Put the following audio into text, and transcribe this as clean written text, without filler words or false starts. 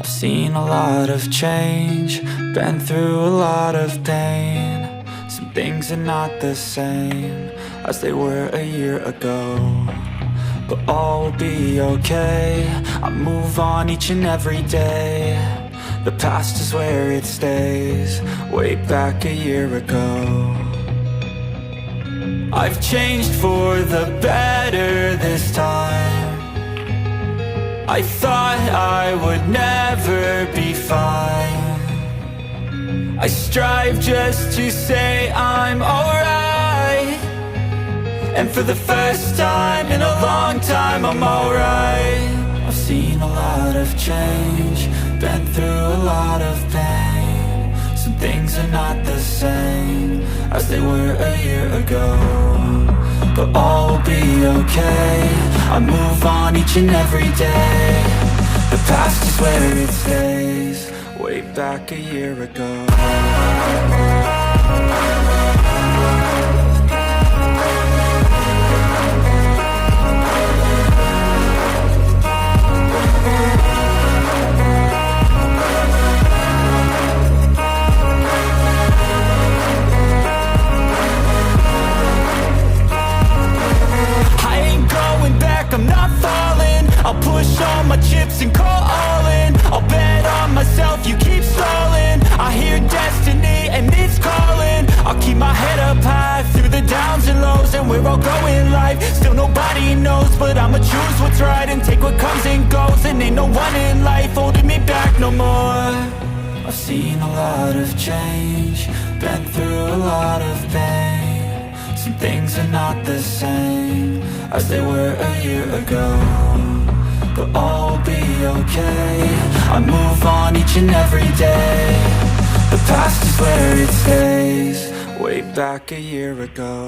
I've seen a lot of change, been through a lot of pain. Some things are not the same as they were a year ago, but all will be okay. I move on each and every day. The past is where it stays, way back a year ago. I've changed for the better this time. I thought I would never be fine. I strive just to say I'm alright, and for the first time in a long time I'm alright. I've seen a lot of change, been through a lot of pain. Some things are not the same as they were a year ago, but all will be okay. I move on each and every day. The past is where it stays, way back a year ago. I'm not falling, I'll push all my chips and call all in. I'll bet on myself, you keep stalling. I hear destiny and it's calling. I'll keep my head up high through the downs and lows, and we're all going life. Still nobody knows, but I'ma choose what's right and take what comes and goes. And ain't no one in life holding me back no more. I've seen a lot of change, been through a lot of pain. Some things are not the same as they were a year ago, but all will be okay. I move on each and every day. The past is where it stays, way back a year ago.